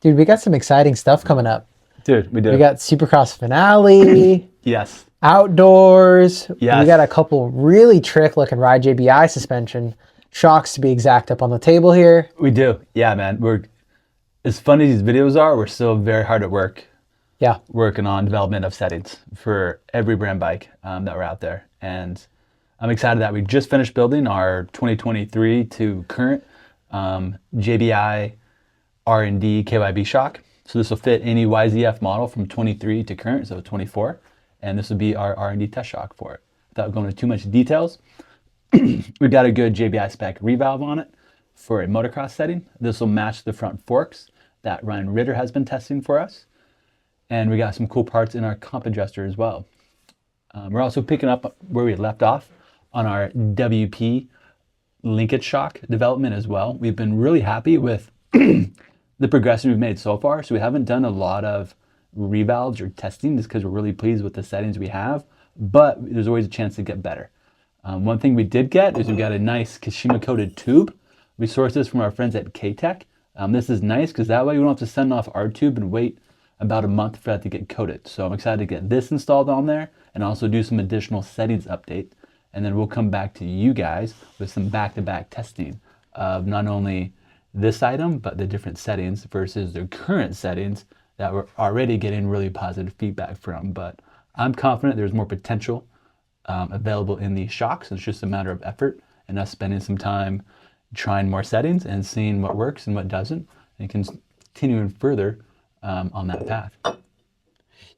Dude, we got some exciting stuff coming up. Dude, we do. We got Supercross finale. Yes. Outdoors. Yes. We got a couple really trick-looking RideJBI suspension shocks, to be exact, up on the table here. We do. Yeah, man. We're as fun as these videos are, we're still very hard at work. Yeah. Working on development of settings for every brand bike that we're out there. And I'm excited that we just finished building our 2023 to current JBI R&D KYB shock. So this will fit any YZF model from 23 to current, so 24. And this will be our R&D test shock for it. Without going into too much details, we've got a good JBI spec revalve on it for a motocross setting. This will match the front forks that Ryan Ritter has been testing for us. And we got some cool parts in our comp adjuster as well. We're also picking up where we left off on our WP linkage shock development as well. We've been really happy with the progression we've made so far. So we haven't done a lot of revalves or testing just because we're really pleased with the settings we have, but there's always a chance to get better. One thing we did get is we got a nice Kashima coated tube. We sourced this from our friends at K-Tech. This is nice because that way we don't have to send off our tube and wait about a month for that to get coated. So I'm excited to get this installed on there and also do some additional settings update. And then we'll come back to you guys with some back-to-back testing of not only this item, but the different settings versus the current settings that we're already getting really positive feedback from. But I'm confident there's more potential available in these shocks. It's just a matter of effort and us spending some time trying more settings and seeing what works and what doesn't, and continuing further on that path.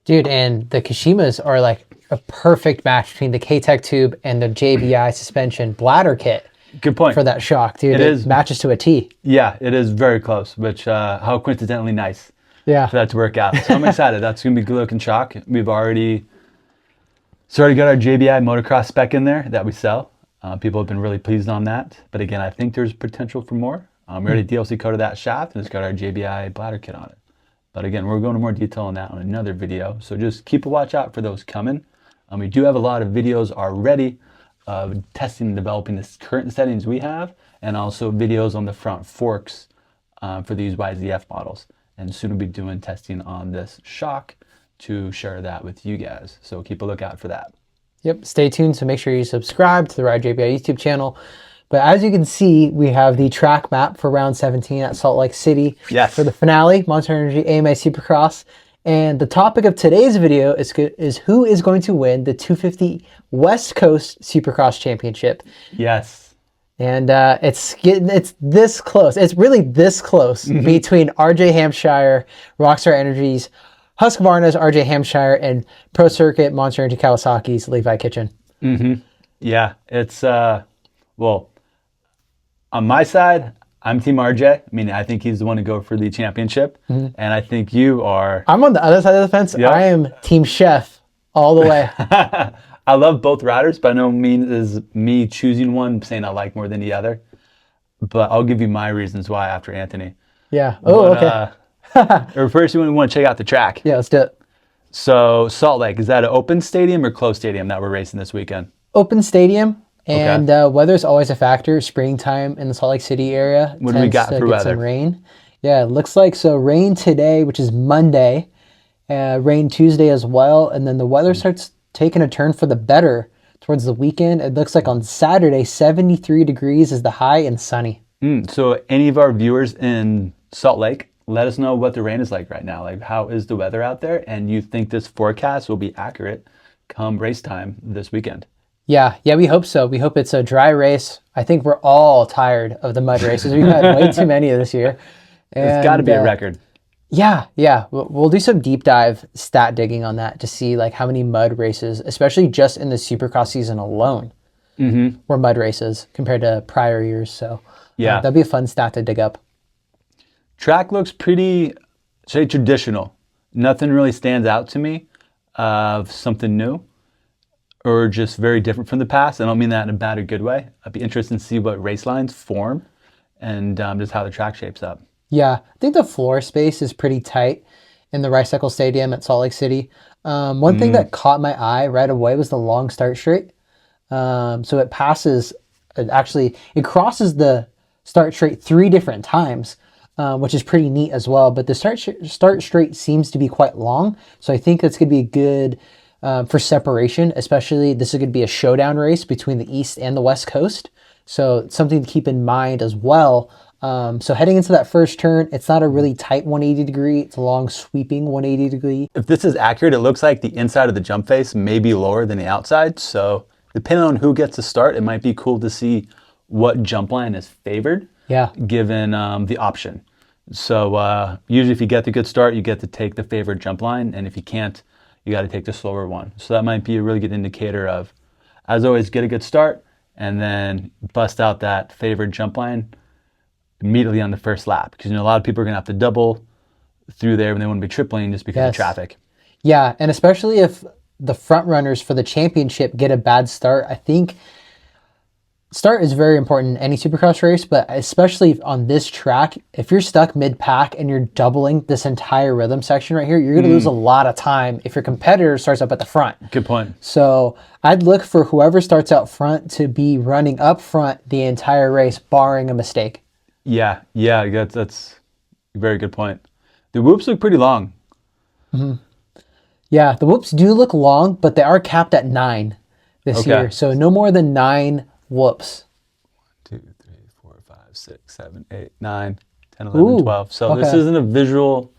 Dude, and the Kashimas are like a perfect match between the K-Tech tube and the JBI suspension bladder kit. Good point. For that shock, dude. It matches to a T. Yeah, it is very close, which how coincidentally nice. Yeah. For that to work out. So I'm excited. That's going to be good looking shock. We've already got our JBI motocross spec in there that we sell. People have been really pleased on that. But again, I think there's potential for more. We already DLC coded that shaft and it's got our JBI bladder kit on it. But again, we're going into more detail on that on another video. So just keep a watch out for those coming. We do have a lot of videos already of testing and developing the current settings we have, and also videos on the front forks for these YZF models. And soon we'll be doing testing on this shock to share that with you guys. So keep a lookout for that. Yep, stay tuned. So make sure you subscribe to the RideJBI YouTube channel. But as you can see, we have the track map for round 17 at Salt Lake City. Yes. For the finale, Monster Energy AMA Supercross. And the topic of today's video is who is going to win the 250 West Coast Supercross Championship. Yes. And it's this close. It's really this close between RJ Hampshire, Rockstar Energy's Husqvarna's RJ Hampshire, and Pro Circuit Monster Energy Kawasaki's Levi Kitchen. Yeah, it's well, on my side, I'm Team RJ. I mean, I think he's the one to go for the championship, and I think you are. I'm on the other side of the fence. Yep. I am Team Chef all the way. I love both riders, by no means is me choosing one saying I like more than the other. But I'll give you my reasons why after Anthony. Yeah. Oh, okay. Or first, we want to check out the track. Yeah, let's do it. So Salt Lake, is that an open stadium or closed stadium that we're racing this weekend? Open stadium, and weather's always a factor. Springtime in the Salt Lake City area. What do we got for weather? Some rain. Yeah, it looks like rain today, which is Monday. Rain Tuesday as well, and then the weather starts taking a turn for the better towards the weekend. It looks like on Saturday, 73 degrees is the high and sunny. So any of our viewers in Salt Lake, let us know what the rain is like right now. Like, how is the weather out there? And you think this forecast will be accurate come race time this weekend? Yeah, we hope so. We hope it's a dry race. I think we're all tired of the mud races. We've had way too many this year. It's got to be a record. Yeah. We'll do some deep dive stat digging on that to see like how many mud races, especially just in the Supercross season alone, were mud races compared to prior years. So yeah, that'd be a fun stat to dig up. Track looks pretty, say, traditional. Nothing really stands out to me of something new or just very different from the past. I don't mean that in a bad or good way. I'd be interested to see what race lines form and just how the track shapes up. Yeah, I think the floor space is pretty tight in the Rice-Eccles Stadium at Salt Lake City. One thing that caught my eye right away was the long start straight. So it passes, it crosses the start straight 3 different times. which is pretty neat as well. But the start straight seems to be quite long, so I think that's going to be good for separation. Especially, this is going to be a showdown race between the East and the West Coast, so it's something to keep in mind as well. So heading into that first turn, it's not a really tight 180 degree. It's a long sweeping 180 degree. If this is accurate, it looks like the inside of the jump face may be lower than the outside. So depending on who gets to start, it might be cool to see what jump line is favored. Yeah. Given the option. So usually if you get the good start, you get to take the favored jump line. And if you can't, you got to take the slower one. So that might be a really good indicator of, as always, get a good start and then bust out that favored jump line immediately on the first lap, because a lot of people are going to have to double through there when they want to be tripling just because of traffic. Yeah, and especially if the front runners for the championship get a bad start, I think start is very important in any Supercross race, but especially on this track, if you're stuck mid-pack and you're doubling this entire rhythm section right here, you're going to lose a lot of time if your competitor starts up at the front. Good point. So I'd look for whoever starts out front to be running up front the entire race, barring a mistake. Yeah, that's a very good point. The whoops look pretty long. Mm-hmm. Yeah, the whoops do look long, but they are capped at 9 this year. So no more than 9 whoops. 1, 2, 3, 4, 5, 6, 7, 8, 9, 10, 11, 12. So this isn't a visual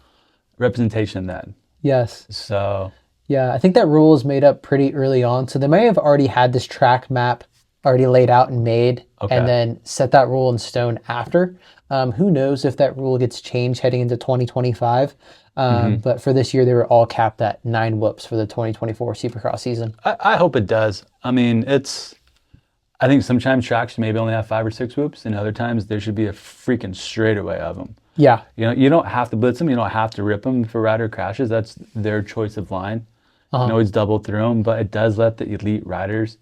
representation then. Yes. So yeah, I think that rule is made up pretty early on. So they may have already had this track map already laid out and made, and then set that rule in stone after. Who knows if that rule gets changed heading into 2025. But for this year, they were all capped at 9 whoops for the 2024 Supercross season. I hope it does. I mean, I think sometimes tracks maybe only have 5 or 6 whoops, and other times there should be a freaking straightaway of them. Yeah. You don't have to blitz them. You don't have to rip them for rider crashes. That's their choice of line. You can always double through them, but it does let the elite riders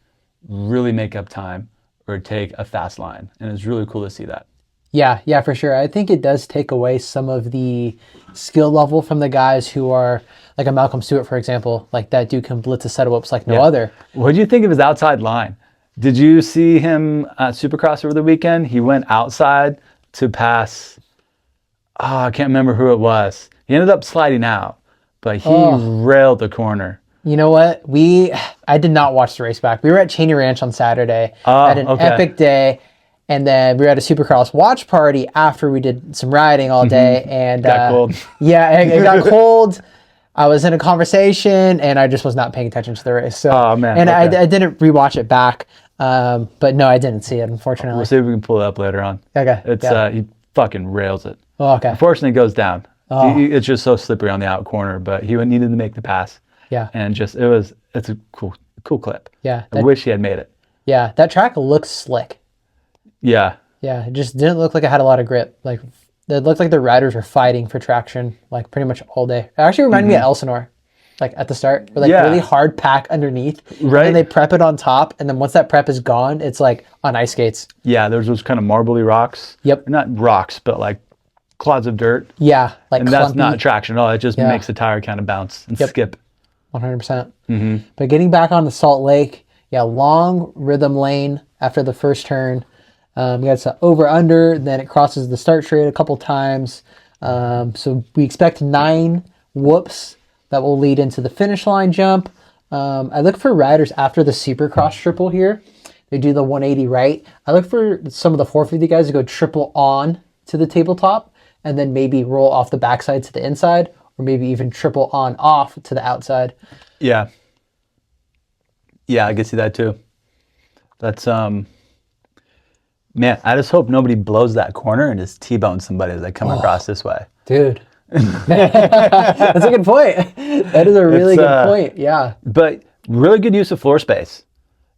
really make up time or take a fast line. And it's really cool to see that. Yeah, for sure. I think it does take away some of the skill level from the guys who are, like a Malcolm Stewart, for example. Like, that dude can blitz a set of whoops like no other. What do you think of his outside line? Did you see him at Supercross over the weekend? He went outside to pass, I can't remember who it was. He ended up sliding out, but he railed the corner. You know what? I did not watch the race back. We were at Cheney Ranch on Saturday. Had an epic day. And then we were at a Supercross watch party after we did some riding all day. And got cold. Yeah, it got cold. I was in a conversation and I just was not paying attention to the race. So, and I didn't rewatch it back. But no, I didn't see it, unfortunately. We'll see if we can pull it up later on. Okay. He fucking rails it. Oh, okay. Unfortunately, it goes down. It's just so slippery on the out corner, but he needed to make the pass. Yeah. And it's a cool clip. Yeah. I wish he had made it. Yeah. That track looks slick. Yeah. Yeah. It just didn't look like it had a lot of grip. Like, it looked like the riders were fighting for traction, like, pretty much all day. It actually reminded me of Elsinore, like, at the start, with, like, really hard pack underneath. Right. And then they prep it on top. And then once that prep is gone, it's like on ice skates. Yeah. There's those kind of marbly rocks. Yep. Not rocks, but like clods of dirt. Yeah. Like, and clumpy. That's not traction at all. It just makes the tire kind of bounce and skip. 100%. But getting back on the Salt Lake, long rhythm lane after the first turn. We got some over under, then it crosses the start straight a couple times. So we expect 9 whoops that will lead into the finish line jump. I look for riders after the Supercross triple here. They do the 180 right. I look for some of the 450 guys to go triple on to the tabletop and then maybe roll off the backside to the inside, or maybe even triple on off to the outside. Yeah. Yeah, I can see that too. That's man, I just hope nobody blows that corner and just T-bones somebody as they come across this way. Dude. That's a good point. That is a really good point. Yeah. But really good use of floor space.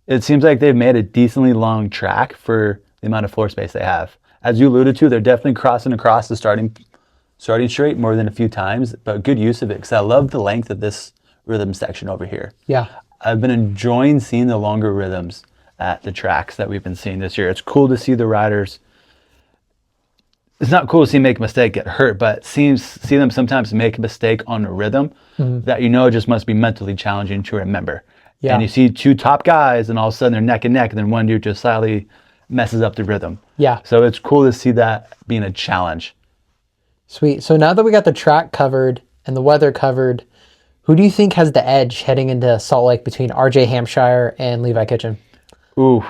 It seems like they've made a decently long track for the amount of floor space they have. As you alluded to, they're definitely crossing across the starting straight more than a few times, but good use of it because I love the length of this rhythm section over here. Yeah. I've been enjoying seeing the longer rhythms at the tracks that we've been seeing this year. It's cool to see the riders. It's not cool to see them make a mistake, get hurt, but see them sometimes make a mistake on a rhythm that just must be mentally challenging to remember. Yeah. And you see 2 top guys and all of a sudden they're neck and neck and then one dude just slightly messes up the rhythm. Yeah. So it's cool to see that being a challenge. Sweet. So now that we got the track covered and the weather covered, who do you think has the edge heading into Salt Lake between RJ Hampshire and Levi Kitchen? Ooh.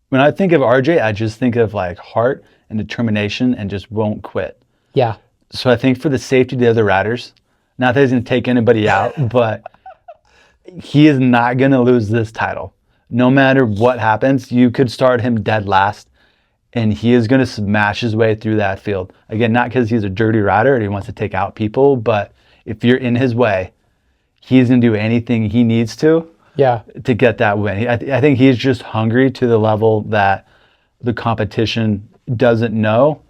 When I think of RJ, I just think of like heart and determination and just won't quit. Yeah. So I think for the safety of the other riders, not that he's going to take anybody out, but he is not going to lose this title. No matter what happens, you could start him dead last, and he is going to smash his way through that field. Again, not because he's a dirty rider and he wants to take out people, but if you're in his way, he's going to do anything he needs to get that win. I think he's just hungry to the level that the competition doesn't know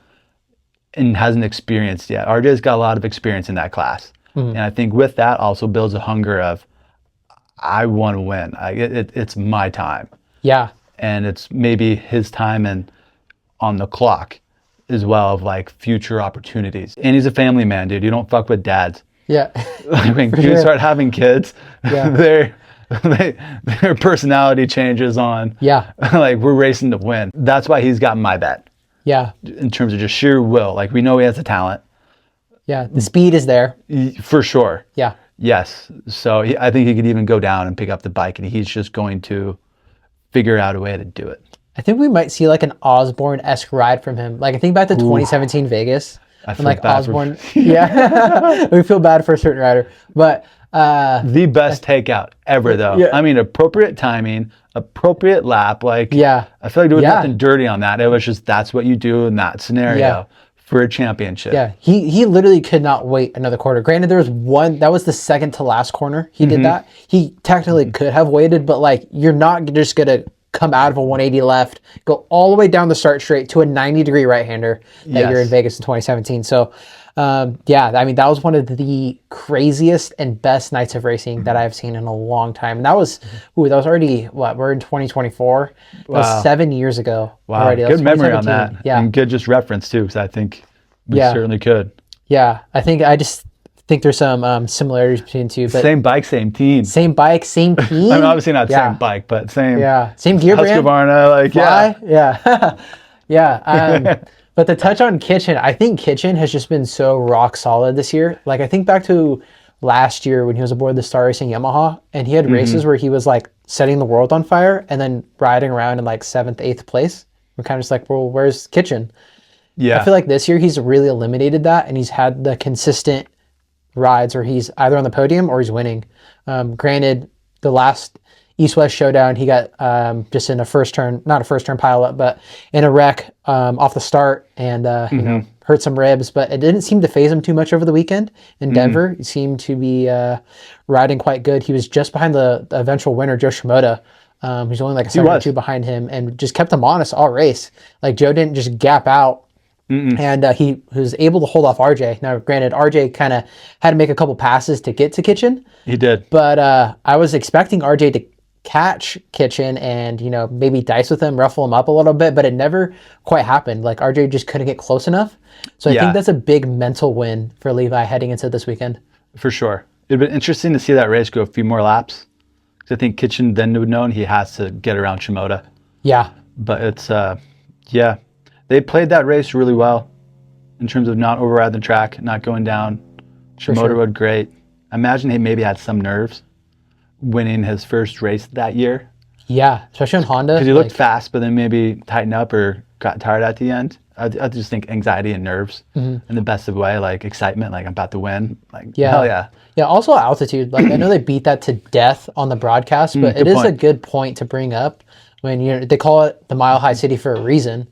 and hasn't experienced yet. RJ's got a lot of experience in that class. And I think with that also builds a hunger of, I want to win. It's my time. Yeah. And it's maybe his time and on the clock as well of like future opportunities. And he's a family man, dude. You don't fuck with dads. Yeah. Like when you start having kids, their personality changes on. Yeah. Like we're racing to win. That's why he's got my bet. Yeah. In terms of just sheer will. Like we know he has the talent. Yeah. The speed is there. For sure. Yeah. Yes. So I think he could even go down and pick up the bike, and he's just going to figure out a way to do it. I think we might see like an Osborne-esque ride from him. Like I think back to 2017 Vegas. I feel like bad Osborne. Yeah. We feel bad for a certain rider. But the best takeout ever though. Yeah. I mean, appropriate timing, appropriate lap. Like Yeah. I feel like there was nothing dirty on that. It was just that's what you do in that scenario for a championship. Yeah, he literally could not wait another quarter. Granted, there was one, that was the second to last corner. He did that. He technically could have waited, but like you're not just going to come out of a 180 left, go all the way down the start straight to a 90-degree right-hander that you're in Vegas in 2017. So, yeah, I mean, that was one of the craziest and best nights of racing that I've seen in a long time. And that was, that was already, what, we're in 2024? That was 7 years ago. Wow, already. Good memory on that. Yeah. And good just reference too, because I think we certainly could. Yeah, I just think there's some similarities between the two. But same bike, same team. Same bike, same team. I mean, obviously not same bike, but same. Yeah, same gear brand. Husqvarna, like yeah. Yeah. But to touch on Kitchen, I think Kitchen has just been so rock solid this year. Like I think back to last year when he was aboard the Star Racing Yamaha, and he had races where he was like setting the world on fire and then riding around in like 7th, 8th place. We're kind of just like, well, where's Kitchen? Yeah. I feel like this year he's really eliminated that, and he's had the consistent rides where he's either on the podium or he's winning. Granted, the last East-West showdown, he got just in a first turn, not a first turn pileup, but in a wreck off the start and you know, hurt some ribs, but it didn't seem to phase him too much over the weekend in Denver. He seemed to be riding quite good. He was just behind the eventual winner, Joe Shimoda. He's only like a second or two behind him and just kept him honest all race. Like Joe didn't just gap out. And he was able to hold off RJ. Now, granted, RJ kind of had to make a couple passes to get to Kitchen. He did. But I was expecting RJ to catch Kitchen and, you know, maybe dice with him, ruffle him up a little bit, but it never quite happened. Like RJ just couldn't get close enough. So I think that's a big mental win for Levi heading into this weekend. For sure. It'd been interesting to see that race go a few more laps. Because I think Kitchen then would know he has to get around Shimoda. Yeah. But it's, they played that race really well in terms of not overriding the track, not going down. Shimoda rode great. I imagine he maybe had some nerves winning his first race that year. Yeah, especially on Honda. Because he looked fast, but then maybe tightened up or got tired at the end. I just think anxiety and nerves in the best of way, like excitement, like I'm about to win. Like, hell yeah. Yeah, also altitude. Like I know they beat that to death on the broadcast, but it is a good point to bring up when they call it the Mile High City for a reason.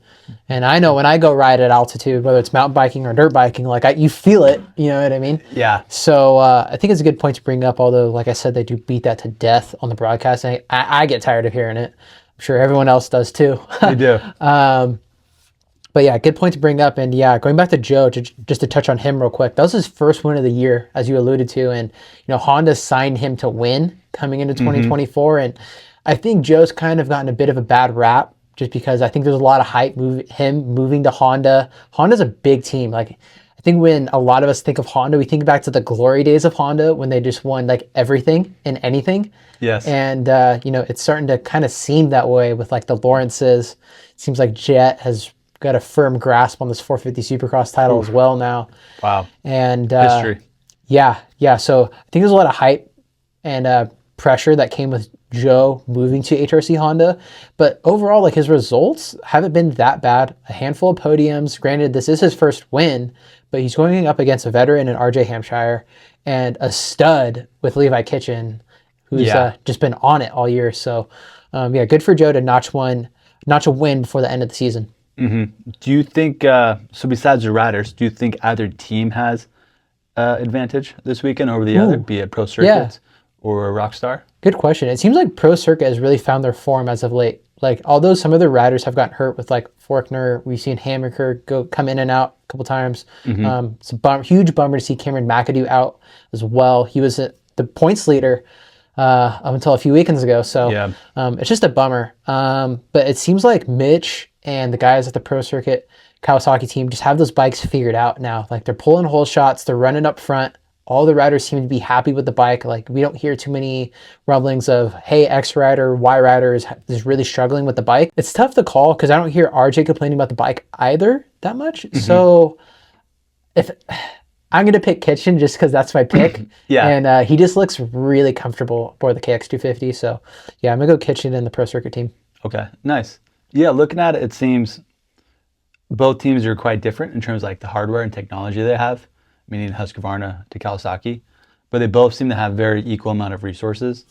And I know when I go ride at altitude, whether it's mountain biking or dirt biking, like you feel it, you know what I mean? Yeah. So I think it's a good point to bring up, although like I said, they do beat that to death on the broadcast. And I get tired of hearing it. I'm sure everyone else does too. They do. But yeah, good point to bring up. And yeah, going back to Joe, just to touch on him real quick, that was his first win of the year, as you alluded to. And, you know, Honda signed him to win coming into 2024. And I think Joe's kind of gotten a bit of a bad rap just because I think there's a lot of hype him moving to Honda. Honda's a big team. Like, I think when a lot of us think of Honda, we think back to the glory days of Honda when they just won like everything and anything. Yes. And, you know, it's starting to kind of seem that way with like the Lawrences. It seems like Jet has got a firm grasp on this 450 Supercross title as well now. Wow. And History. yeah. So I think there's a lot of hype and pressure that came with Joe moving to HRC Honda. But overall, like his results haven't been that bad. A handful of podiums. Granted, this is his first win, but he's going up against a veteran in RJ Hampshire and a stud with Levi Kitchen, who's just been on it all year. So yeah, good for Joe to notch a win before the end of the season. Mm-hmm. Do you think, so besides the riders, do you think either team has advantage this weekend over the other, be it Pro Circuits or Rockstar? Good question. It seems like Pro Circuit has really found their form as of late. Like, although some of the riders have gotten hurt with like Forkner, we've seen Hammaker come in and out a couple times. It's a huge bummer to see Cameron McAdoo out as well. He was the points leader up until a few weekends ago. So it's just a bummer. But it seems like Mitch and the guys at the Pro Circuit Kawasaki team just have those bikes figured out now. Like they're pulling hole shots, they're running up front. All the riders seem to be happy with the bike. Like we don't hear too many rumblings of, hey, X rider, Y rider is really struggling with the bike. It's tough to call because I don't hear RJ complaining about the bike either that much. So if I'm going to pick Kitchen just because that's my pick. And he just looks really comfortable aboard the KX250. So yeah, I'm going to go Kitchen in the Pro Circuit team. Okay, nice. Yeah, looking at it, it seems both teams are quite different in terms of like the hardware and technology they have, meaning Husqvarna to Kawasaki, but they both seem to have very equal amount of resources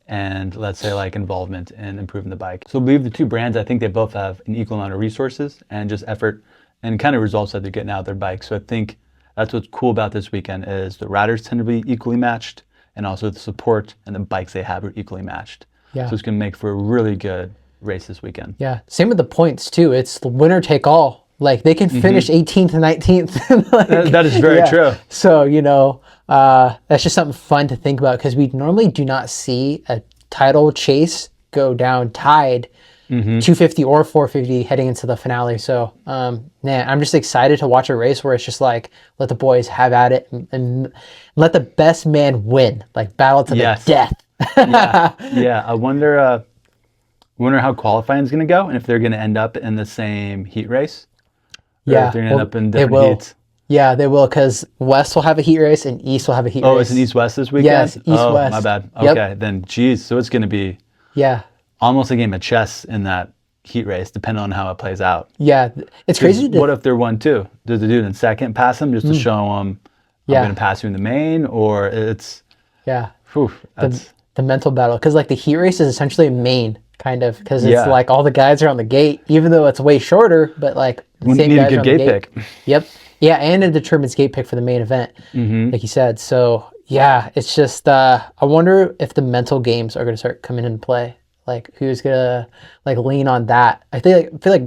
and let's say like involvement in improving the bike. So I believe the two brands, I think they both have an equal amount of resources and just effort and kind of results that they're getting out of their bikes. So I think that's what's cool about this weekend is the riders tend to be equally matched and also the support and the bikes they have are equally matched. So it's going to make for a really good race this weekend. Yeah, same with the points too. It's the winner take all. Like they can finish 18th and 19th. Like, that is very true. So, that's just something fun to think about because we normally do not see a title chase go down tied 250 or 450 heading into the finale. So, man, I'm just excited to watch a race where it's just like, let the boys have at it and let the best man win, like battle to the death. I wonder how qualifying is going to go and if they're going to end up in the same heat race. If they're going to end up in different heats. Yeah, they will because West will have a heat race and East will have a heat race. Oh, it's an East-West this weekend? Yes, East-West. My bad. Okay, then geez, so it's going to be almost a game of chess in that heat race, depending on how it plays out. Yeah, it's crazy. What if they're 1-2? Does the dude in second pass him just to show him I'm going to pass you in the main, or it's the mental battle because like the heat race is essentially a main kind of because it's like all the guys are on the gate, even though it's way shorter, but like the same guys are on the gate. Yeah, and it determines gate pick for the main event, like you said. So yeah, it's just I wonder if the mental games are going to start coming into play. Like who's gonna like lean on that? I feel like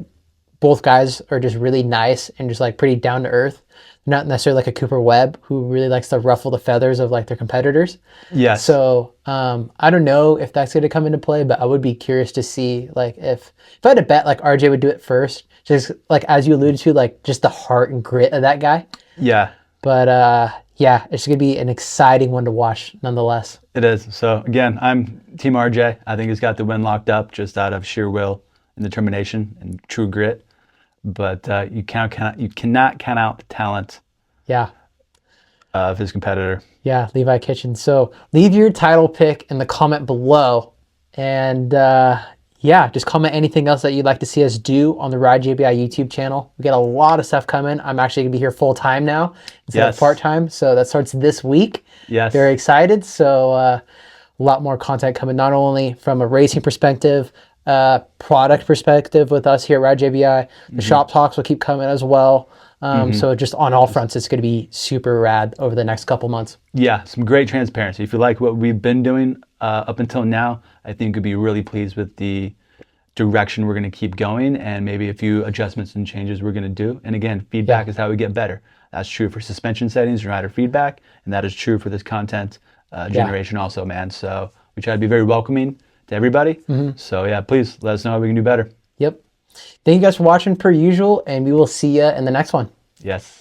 both guys are just really nice and just like pretty down to earth. Not necessarily like a Cooper Webb who really likes to ruffle the feathers of like their competitors. Yes. So I don't know if that's going to come into play, but I would be curious to see like if I had to bet like RJ would do it first, just like as you alluded to, like just the heart and grit of that guy. Yeah. But yeah, it's going to be an exciting one to watch nonetheless. It is. So again, I'm Team RJ. I think he's got the win locked up just out of sheer will and determination and true grit. But you cannot count out the talent of his competitor. Yeah, Levi Kitchen. So leave your title pick in the comment below. And just comment anything else that you'd like to see us do on the RideJBI YouTube channel. We got a lot of stuff coming. I'm actually going to be here full time now instead of part time. So that starts this week. Yes. Very excited. So a lot more content coming, not only from a racing perspective, product perspective with us here at RideJBI. The shop talks will keep coming as well. So just on all fronts, it's going to be super rad over the next couple months. Yeah, some great transparency. If you like what we've been doing up until now, I think you'll be really pleased with the direction we're going to keep going and maybe a few adjustments and changes we're going to do. And again, feedback is how we get better. That's true for suspension settings and rider feedback, and that is true for this content generation also, man. So we try to be very welcoming to everybody. So yeah, please let us know how we can do better. Yep. Thank you guys for watching per usual, and we will see you in the next one. Yes.